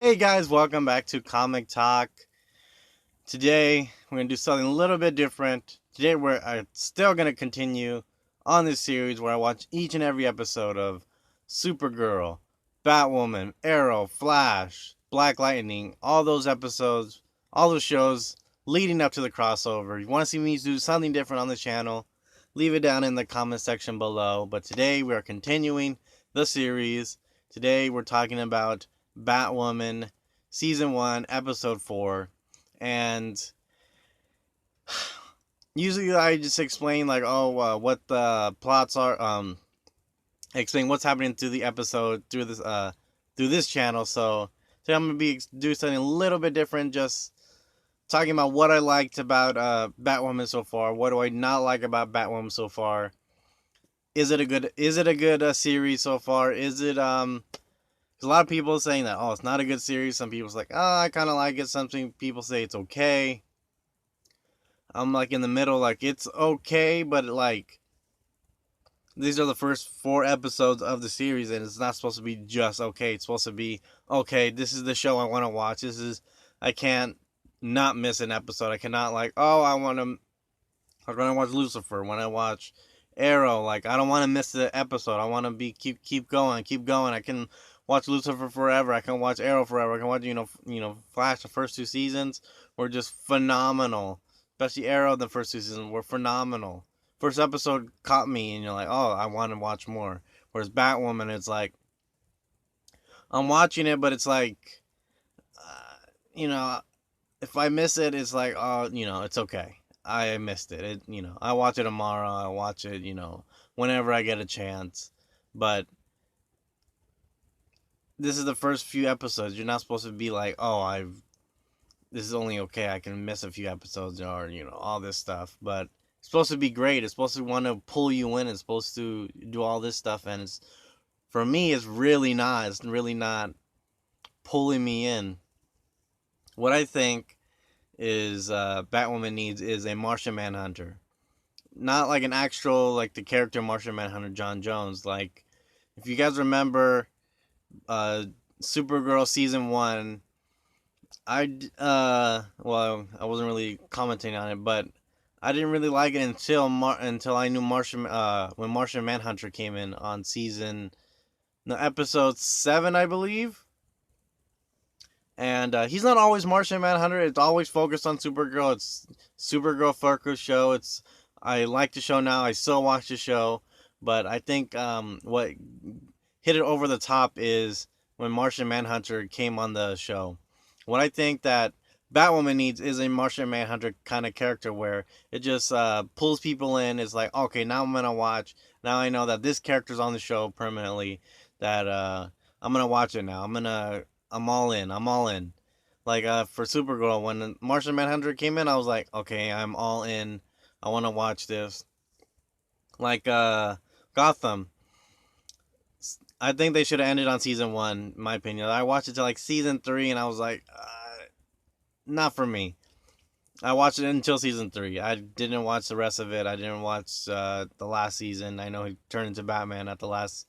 Hey guys, welcome back to Comic Talk. Today we're gonna do something a little bit different. Today we're still gonna continue on this series where I watch each and every episode of Supergirl, Batwoman, Arrow, Flash, Black Lightning, all those episodes, all those shows leading up to the crossover. If you want to see me do something different on the channel, leave it down in the comment section below. But today we are continuing the series. Today we're talking about Batwoman, Season 1, Episode 4. And usually I just explain, like, what the plots are, explain what's happening through the episode, through this channel. So today I'm going to be do something a little bit different, just talking about what I liked about Batwoman so far. What do I not like about Batwoman so far? Is it a good series so far? Is it There's a lot of people saying that, it's not a good series. Some people's like, I kind of like it. Some people say it's okay. I'm like in the middle, like it's okay, but like these are the first 4 episodes of the series, and it's not supposed to be just okay. It's supposed to be okay. This is the show I want to watch. I can't not miss an episode. I cannot I'm gonna watch Lucifer. When I watch Arrow, like I don't want to miss the episode. I want to be keep going, keep going. I can watch Lucifer forever. I can watch Arrow forever. I can watch Flash. The first 2 seasons were just phenomenal. Especially Arrow, the first 2 seasons were phenomenal. First episode caught me, and you're like, I want to watch more. Whereas Batwoman, it's like I'm watching it, but it's like, you know, if I miss it, it's like, it's okay. I missed it. I watch it tomorrow. I watch it, whenever I get a chance. But this is the first few episodes. You're not supposed to be like, this is only okay. I can miss a few episodes or, all this stuff. But it's supposed to be great. It's supposed to want to pull you in. It's supposed to do all this stuff. And for me, it's really not. It's really not pulling me in. What I think is Batwoman needs is a Martian Manhunter. Not like an actual, like the character Martian Manhunter, John Jones. Like, if you guys remember uh, Supergirl Season 1, I wasn't really commenting on it, but I didn't really like it until I knew when Martian Manhunter came in on episode 7, I believe. And he's not always Martian Manhunter. It's always focused on Supergirl. It's Supergirl focused show. I like the show now. I still watch the show, but I think what hit it over the top is when Martian Manhunter came on the show. What I think that Batwoman needs is a Martian Manhunter kind of character where it just pulls people in. It's like, okay, now I'm gonna watch. Now I know that this character's on the show permanently. That I'm gonna watch it now. I'm all in. I'm all in. Like for Supergirl, when Martian Manhunter came in, I was like, okay, I'm all in. I want to watch this. Like Gotham. I think they should have ended on season 1, in my opinion. I watched it to like season 3, and I was like, not for me. I watched it until season 3. I didn't watch the rest of it. I didn't watch the last season. I know he turned into Batman at the last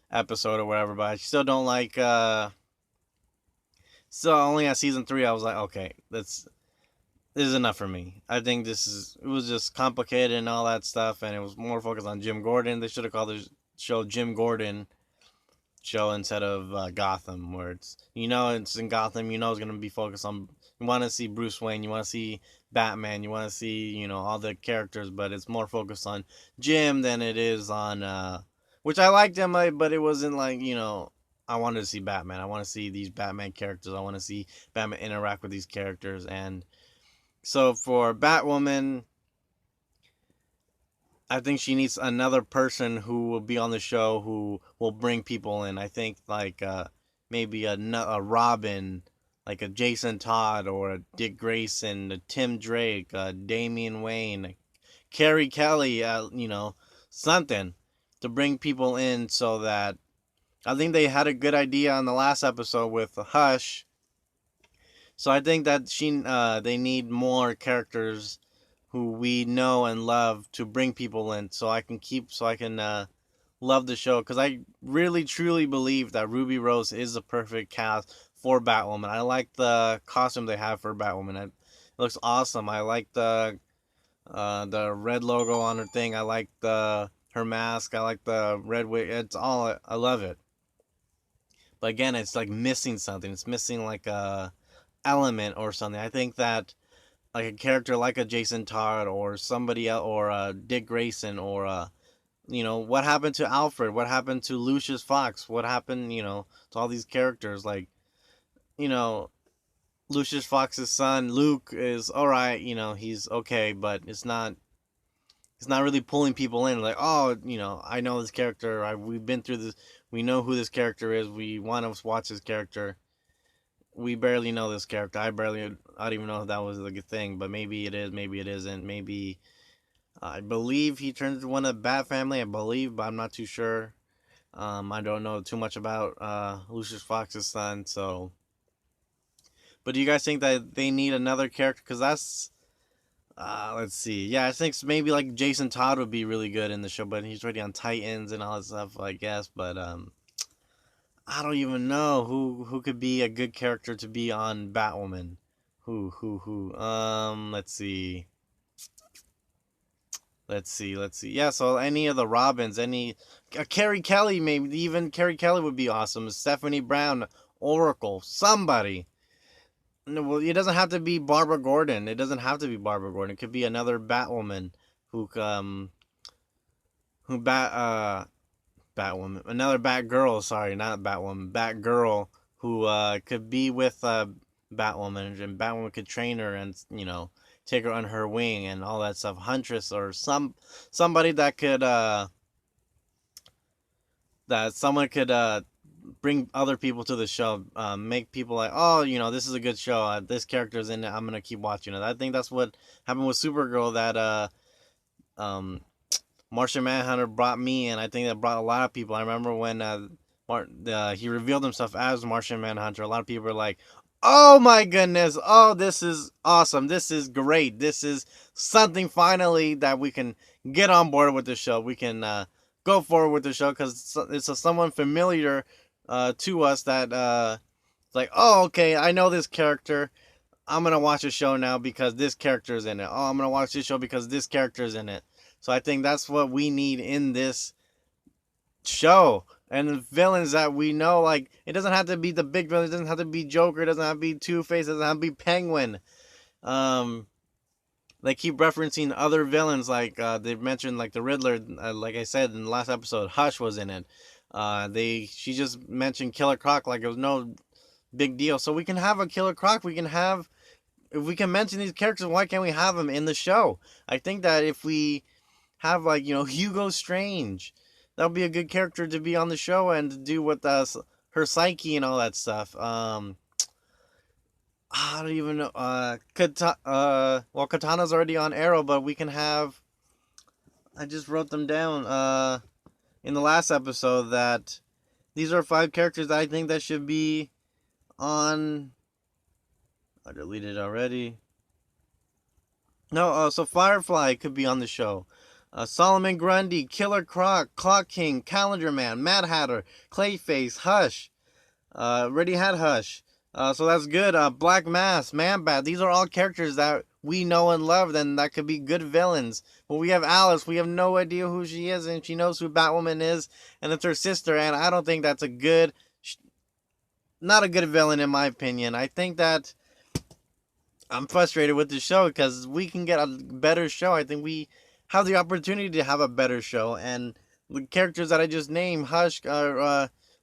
episode or whatever, but I still don't like. So only at season 3, I was like, okay, this is enough for me. I think it was just complicated and all that stuff, and it was more focused on Jim Gordon. They should have called the show Jim Gordon show instead of Gotham, where it's in Gotham. It's gonna be focused on. You want to see Bruce Wayne, you want to see Batman, you want to see all the characters, but it's more focused on Jim than it is on. Which I liked him, but it wasn't like I wanted to see Batman. I want to see these Batman characters. I want to see Batman interact with these characters. And so for Batwoman, I think she needs another person who will be on the show who will bring people in. I think like maybe a Robin, like a Jason Todd or a Dick Grayson, a Tim Drake, a Damian Wayne, Carrie Kelly, something to bring people in so that I think they had a good idea on the last episode with Hush. So I think that they need more characters who we know and love to bring people in, so I can love the show, because I really truly believe that Ruby Rose is the perfect cast for Batwoman. I like the costume they have for Batwoman. It looks awesome. I like the red logo on her thing. I like the her mask. I like the red wig. It's all I love it. But again, it's like missing something. It's missing like a element or something. I think that like a character like a Jason Todd or somebody else or Dick Grayson or what happened to Alfred? What happened to Lucius Fox? What happened, to all these characters? Like, you know, Lucius Fox's son Luke is all right. He's okay, but it's not really pulling people in. Like, oh, I know this character. We've been through this. We know who this character is. We want to watch this character. We barely know this character. I don't even know if that was a good thing, but maybe it is. Maybe it isn't. Maybe I believe he turns into one of the Bat family. I believe, but I'm not too sure. I don't know too much about Lucius Fox's son. So, but do you guys think that they need another character? Because that's let's see. Yeah, I think maybe like Jason Todd would be really good in the show, but he's already on Titans and all that stuff, I guess. But I don't even know who could be a good character to be on Batwoman. Who? Let's see. Let's see. Let's see. Yeah, so any of the Robins, any Carrie Kelly, maybe even Carrie Kelly would be awesome. Stephanie Brown, Oracle, somebody. No, well, it doesn't have to be Barbara Gordon. It doesn't have to be Barbara Gordon. It could be another Batwoman who Batwoman, another Batgirl. Sorry, not Batwoman, Batgirl who could be with Batwoman, and Batwoman could train her and take her on her wing and all that stuff. Huntress or somebody that someone could bring other people to the show, make people like, oh, this is a good show. This character's in it. I'm gonna keep watching it. I think that's what happened with Supergirl. That Martian Manhunter brought me, and I think that brought a lot of people. I remember when he revealed himself as Martian Manhunter. A lot of people were like, "Oh my goodness! Oh, this is awesome! This is great! This is something finally that we can get on board with the show. We can go forward with the show because it's someone familiar to us that like, oh, okay, I know this character. I'm gonna watch a show now because this character is in it. Oh, I'm gonna watch this show because this character is in it. So I think that's what we need in this show. And the villains that we know, like, it doesn't have to be the big villain. It doesn't have to be Joker. It doesn't have to be Two-Face. It doesn't have to be Penguin. They keep referencing other villains, like they mentioned, like the Riddler. Like I said in the last episode, Hush was in it. She just mentioned Killer Croc like it was no big deal. So we can have a Killer Croc. If we can mention these characters, why can't we have them in the show? I think that if we have like Hugo Strange, that would be a good character to be on the show and to do with her psyche and all that stuff. I don't even know. Well, Katana's already on Arrow, but we can have. I just wrote them down. In the last episode that these are 5 characters that I think that should be on. I deleted it already. No, so Firefly could be on the show. Solomon Grundy, Killer Croc, Clock King, Calendar Man, Mad Hatter, Clayface, Hush. Already had Hush. So that's good. Black Mask, Man Bat. These are all characters that we know and love, and that could be good villains. But we have Alice. We have no idea who she is, and she knows who Batwoman is, and it's her sister. And I don't think that's not a good villain in my opinion. I think that I'm frustrated with the show because we can get a better show. I think we have the opportunity to have a better show, and the characters that I just named, Hush,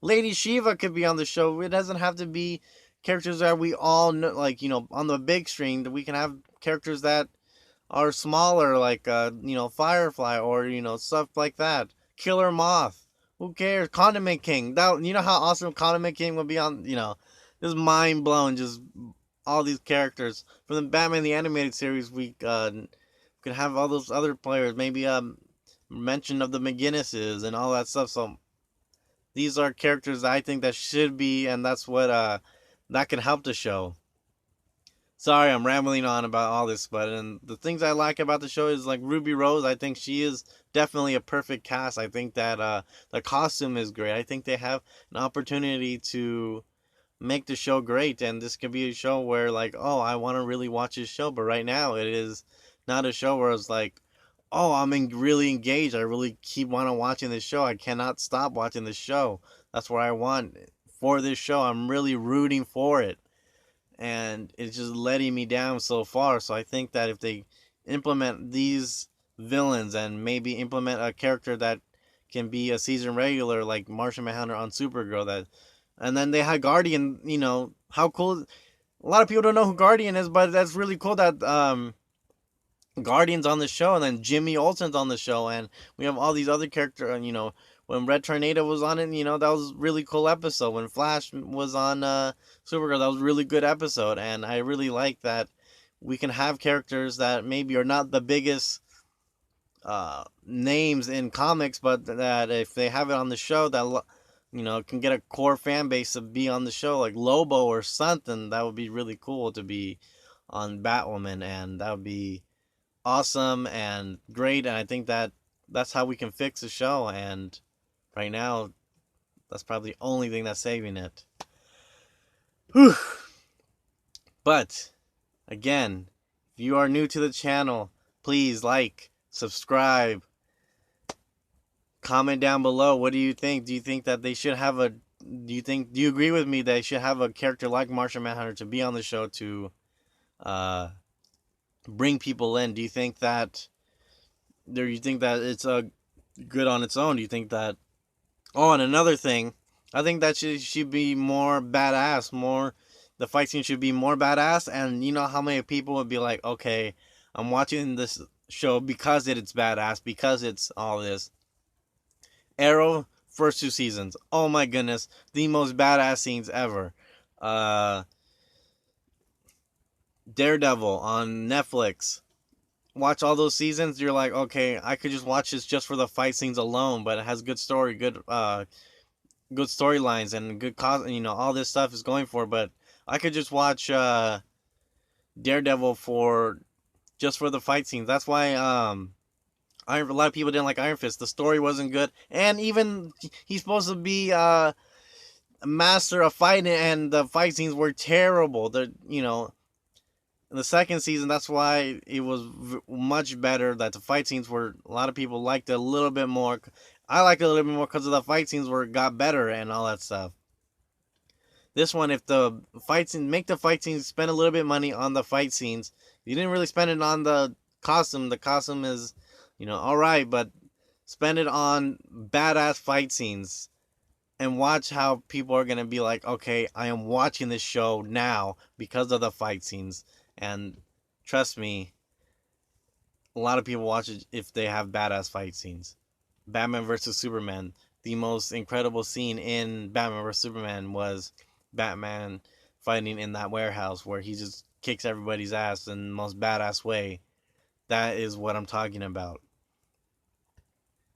Lady Shiva could be on the show. It doesn't have to be characters that we all know, like, on the big screen. That we can have characters that are smaller, like, Firefly or, stuff like that. Killer Moth. Who cares? Condiment King. That, how awesome Condiment King would be on, just mind blown, just all these characters. From the Batman the Animated Series, we could have all those other players. Maybe mention of the McGinnises and all that stuff. So these are characters that I think that should be, and that's what that can help the show. Sorry, I'm rambling on about all this, but the things I like about the show is like Ruby Rose. I think she is definitely a perfect cast. I think that the costume is great. I think they have an opportunity to make the show great, and this could be a show where like, oh, I want to really watch this show, but right now it is not a show where it's like, oh, really engaged. I really keep wanting watching this show. I cannot stop watching this show. That's what I want for this show. I'm really rooting for it, and it's just letting me down so far. So I think that if they implement these villains and maybe implement a character that can be a season regular like Martian Manhunter on Supergirl, that, and then they had Guardian. You know how cool. A lot of people don't know who Guardian is, but that's really cool that Guardian's on the show, and then Jimmy Olsen's on the show, and we have all these other characters. You know, when Red Tornado was on it, you know, that was a really cool episode. When Flash was on Supergirl, that was a really good episode, and I really like that we can have characters that maybe are not the biggest names in comics, but that if they have it on the show, that you know, can get a core fan base to be on the show, like Lobo or something. That would be really cool to be on Batwoman, and that would be awesome and great. And I think that that's how we can fix the show. And right now, that's probably the only thing that's saving it. Whew. But again, if you are new to the channel, please like, subscribe, comment down below. What do you think? Do you think that they should have a do you agree with me that they should have a character like Martian Manhunter to be on the show to bring people in? Do you think that it's good on its own? Do you think that, oh, and another thing, I think that she should be more badass, more, the fight scene should be more badass. And you know how many people would be like, okay, I'm watching this show because it's badass, because it's all this. Arrow, first 2 seasons, oh my goodness, the most badass scenes ever. Daredevil on Netflix, watch all those seasons, you're like, okay, I could just watch this just for the fight scenes alone, but it has good story, good storylines, and good cause, you know, all this stuff is going for, but I could just watch Daredevil for just for the fight scenes. That's why a lot of people didn't like Iron Fist. The story wasn't good, and even he's supposed to be a master of fighting, and the fight scenes were terrible. You know, in the second season, that's why it was much better. That the fight scenes were, a lot of people liked it a little bit more. I liked it a little bit more because of the fight scenes got better and all that stuff. This one, if the fight scene, make the fight scenes, spend a little bit of money on the fight scenes. You didn't really spend it on the costume. The costume is, you know, alright, but spend it on badass fight scenes and watch how people are going to be like, okay, I am watching this show now because of the fight scenes. And trust me, a lot of people watch it if they have badass fight scenes. Batman vs. Superman. The most incredible scene in Batman vs. Superman was Batman fighting in that warehouse where he just kicks everybody's ass in the most badass way. That is what I'm talking about.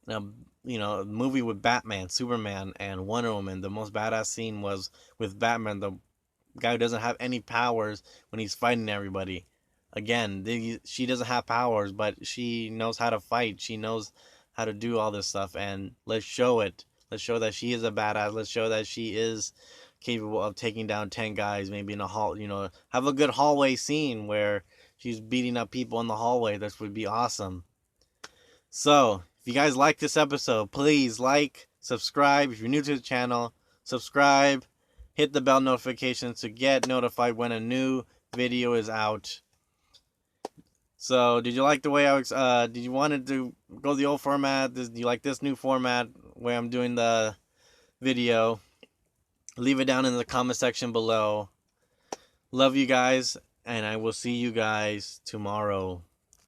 Now, you know, a movie with Batman, Superman, and Wonder Woman, the most badass scene was with Batman, the guy who doesn't have any powers, when he's fighting everybody. Again, she doesn't have powers, but she knows how to fight. She knows how to do all this stuff, and let's show it. Let's show that she is a badass. Let's show that she is capable of taking down 10 guys, maybe in a hall. You know, have a good hallway scene where she's beating up people in the hallway. This would be awesome. So, if you guys like this episode, please like, subscribe. If you're new to the channel, subscribe. Hit the bell notifications to get notified when a new video is out. So, did you like the way did you want to go the old format? Do you like this new format where I'm doing the video? Leave it down in the comment section below. Love you guys, and I will see you guys tomorrow.